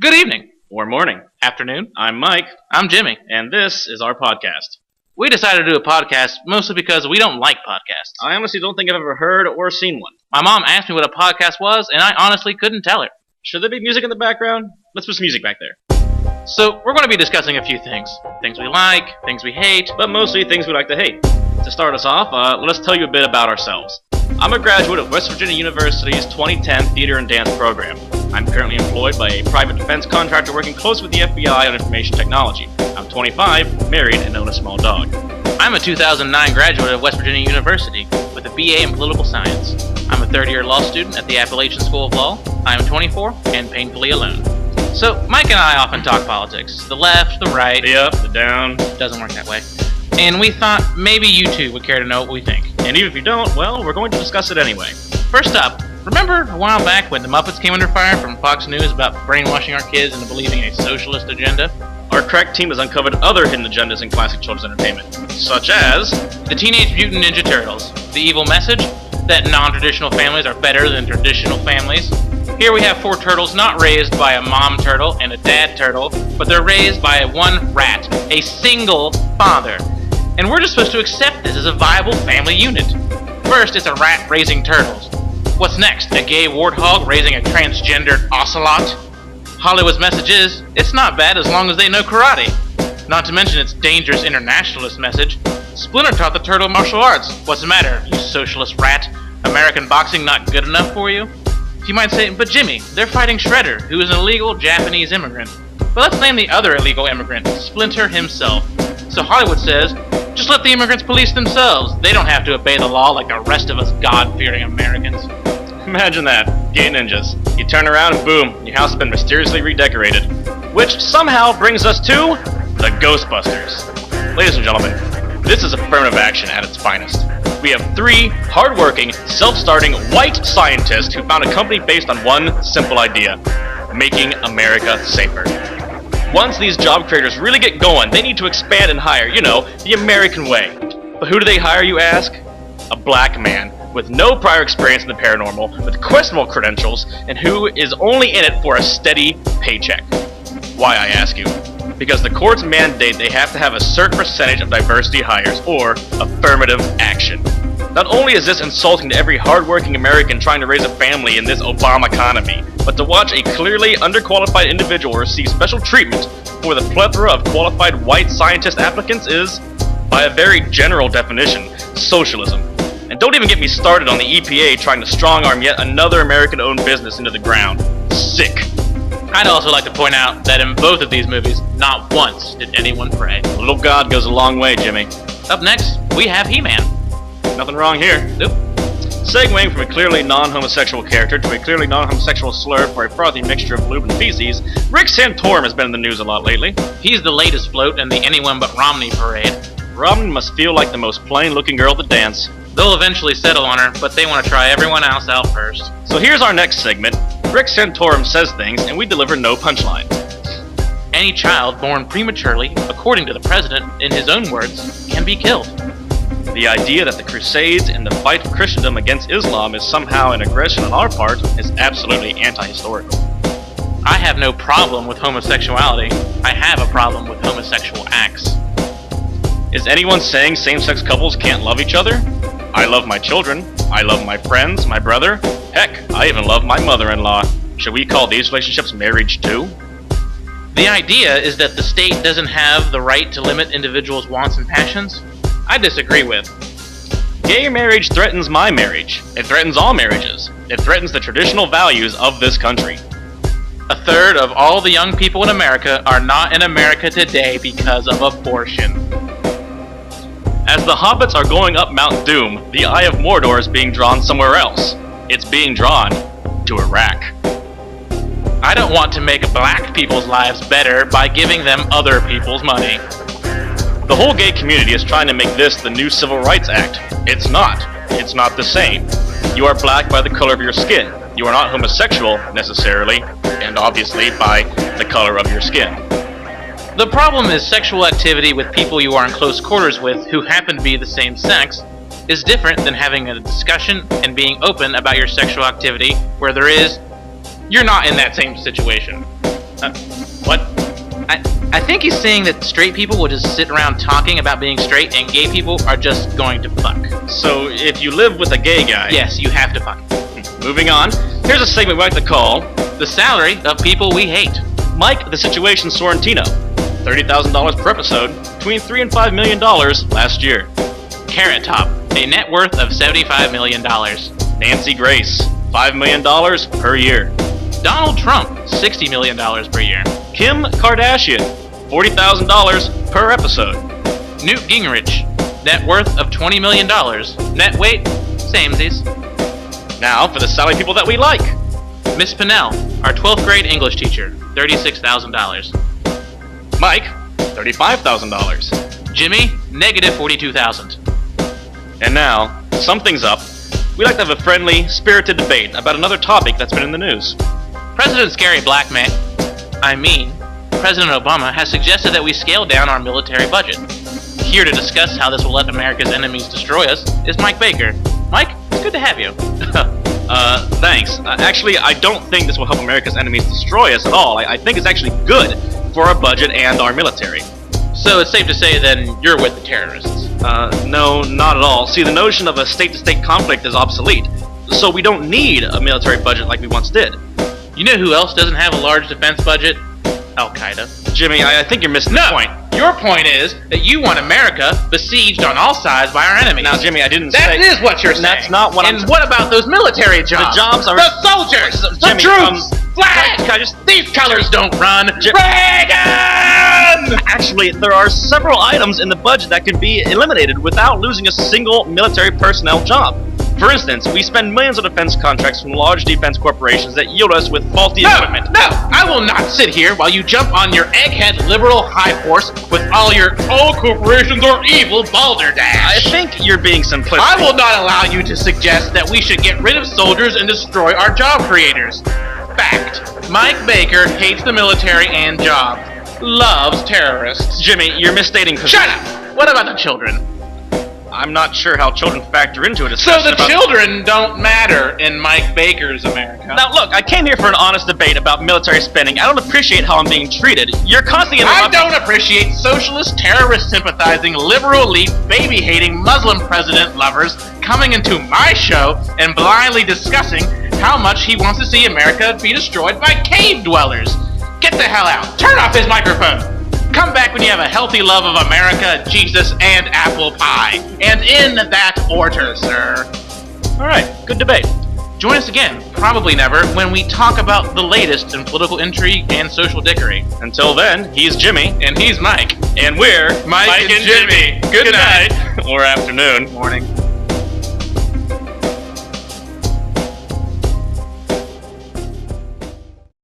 Good evening, Or morning. afternoon. I'm Mike, I'm Jimmy. and this is our podcast. We decided to do a podcast mostly because we don't like podcasts. I honestly don't think I've ever heard or seen one. My mom asked me what a podcast was, and I honestly couldn't tell her. Should there be music in the background? Let's put some music back there. So, we're going to be discussing a few things. Things we like, things we hate. But mostly things we like to hate. To start us off, let us tell you a bit about ourselves. I'm a graduate of West Virginia University's 2010 Theater and Dance program. I'm currently employed by a private defense contractor working close with the FBI on information technology. I'm 25, married, and own a small dog. I'm a 2009 graduate of West Virginia University with a BA in political science. I'm a third-year law student at the Appalachian School of Law. I am 24 and painfully alone. So, Mike and I often talk politics. The left, the right. The up, the down. Doesn't work that way. And we thought maybe you two would care to know what we think. And even if you don't, well, we're going to discuss it anyway. First up, remember a while back when the Muppets came under fire from Fox News about brainwashing our kids into believing a socialist agenda? Our crack team has uncovered other hidden agendas in classic children's entertainment, such as The Teenage Mutant Ninja Turtles. The evil message that non-traditional families are better than traditional families. Here we have 4 turtles not raised by a mom turtle and a dad turtle, but they're raised by one rat, a single father. And we're just supposed to accept this as a viable family unit. First, it's a rat raising turtles. What's next? A gay warthog raising a transgendered ocelot? Hollywood's message is, it's not bad as long as they know karate. Not to mention its dangerous internationalist message. Splinter taught the turtle martial arts. What's the matter, you socialist rat? American boxing not good enough for you? You might say, but Jimmy, they're fighting Shredder, who is an illegal Japanese immigrant. But let's name the other illegal immigrant, Splinter himself. So Hollywood says, just let the immigrants police themselves. They don't have to obey the law like the rest of us God-fearing Americans. Imagine that, gay ninjas. You turn around and boom, your house has been mysteriously redecorated. Which somehow brings us to the Ghostbusters. Ladies and gentlemen, this is affirmative action at its finest. We have 3 hardworking, self-starting white scientists who found a company based on one simple idea: making America safer. Once these job creators really get going, they need to expand and hire, the American way. But who do they hire, you ask? A black man with no prior experience in the paranormal, with questionable credentials, and who is only in it for a steady paycheck. Why, I ask you? Because the courts mandate they have to have a certain percentage of diversity hires, or affirmative action. Not only is this insulting to every hardworking American trying to raise a family in this Obama economy, but to watch a clearly underqualified individual receive special treatment for the plethora of qualified white scientist applicants is, by a very general definition, socialism. And don't even get me started on the EPA trying to strong-arm yet another American-owned business into the ground. Sick. I'd also like to point out that in both of these movies, not once did anyone pray. A little God goes a long way, Jimmy. Up next, we have He-Man. Nothing wrong here. Nope. Segueing from a clearly non-homosexual character to a clearly non-homosexual slur for a frothy mixture of lube and feces, Rick Santorum has been in the news a lot lately. He's the latest float in the Anyone But Romney parade. Romney must feel like the most plain-looking girl at the dance. They'll eventually settle on her, but they want to try everyone else out first. So here's our next segment. Rick Santorum says things, and we deliver no punchline. Any child born prematurely, according to the president, in his own words, can be killed. The idea that the Crusades and the fight of Christendom against Islam is somehow an aggression on our part is absolutely anti-historical. I have no problem with homosexuality. I have a problem with homosexual acts. Is anyone saying same-sex couples can't love each other? I love my children. I love my friends, my brother. Heck, I even love my mother-in-law. Should we call these relationships marriage too? The idea is that the state doesn't have the right to limit individuals' wants and passions. I disagree with. Gay marriage threatens my marriage. It threatens all marriages. It threatens the traditional values of this country. A third of all the young people in America are not in America today because of abortion. As the hobbits are going up Mount Doom, the Eye of Mordor is being drawn somewhere else. It's being drawn to Iraq. I don't want to make black people's lives better by giving them other people's money. The whole gay community is trying to make this the new Civil Rights Act. It's not. It's not the same. You are black by the color of your skin. You are not homosexual, necessarily, and obviously by the color of your skin. The problem is sexual activity with people you are in close quarters with who happen to be the same sex is different than having a discussion and being open about your sexual activity where you're not in that same situation. What? I think he's saying that straight people will just sit around talking about being straight and gay people are just going to fuck. So, if you live with a gay guy... Yes, you have to fuck. Moving on, here's a segment we like to call... The salary of people we hate. Mike the Situation Sorrentino. $30,000 per episode, between $3 and $5 million last year. Carrot Top, a net worth of $75 million. Nancy Grace, $5 million per year. Donald Trump, $60 million per year. Kim Kardashian, $40,000 per episode. Newt Gingrich, net worth of $20 million. Net weight, samesies. Now for the salary people that we like. Miss Pinnell, our 12th grade English teacher, $36,000. Mike, $35,000. Jimmy, negative $42,000. And now, to sum things up, we like to have a friendly, spirited debate about another topic that's been in the news. President President Obama has suggested that we scale down our military budget. Here to discuss how this will let America's enemies destroy us is Mike Baker. Mike, it's good to have you. Thanks. Actually, I don't think this will help America's enemies destroy us at all. I think it's actually good for our budget and our military. So it's safe to say then you're with the terrorists. No, not at all. See, the notion of a state-to-state conflict is obsolete. So we don't need a military budget like we once did. You know who else doesn't have a large defense budget? Al-Qaeda. Jimmy, I think you're missing the point. Your point is that you want America besieged on all sides by our enemies. Now, Jimmy, I didn't say... That is what you're saying. That's not what I'm... And what about those military jobs? The jobs are... The soldiers! The Jimmy, troops! Flag! These colors don't run! Reagan! Actually, there are several items in the budget that can be eliminated without losing a single military personnel job. For instance, we spend millions of defense contracts from large defense corporations that yield us with faulty equipment. No! I will not sit here while you jump on your egghead liberal high horse with all your all corporations are evil balderdash. I think you're being simplistic. I will not allow you to suggest that we should get rid of soldiers and destroy our job creators. Fact. Mike Baker hates the military and jobs. Loves terrorists. Jimmy, you're misstating... Shut up! What about the children? I'm not sure how children factor into it. So the children don't matter in Mike Baker's America. Now look, I came here for an honest debate about military spending. I don't appreciate how I'm being treated. You're constantly interrupting... I don't appreciate socialist, terrorist-sympathizing, liberal elite, baby-hating, Muslim president lovers coming into my show and blindly discussing how much he wants to see America be destroyed by cave dwellers. Get the hell out. Turn off his microphone. Come back when you have a healthy love of America, Jesus, and apple pie. And in that order, sir. Alright, good debate. Join us again, probably never, when we talk about the latest in political intrigue and social dickery. Until then, he's Jimmy. And he's Mike. And we're Mike and Jimmy. Good night. Or afternoon. Morning.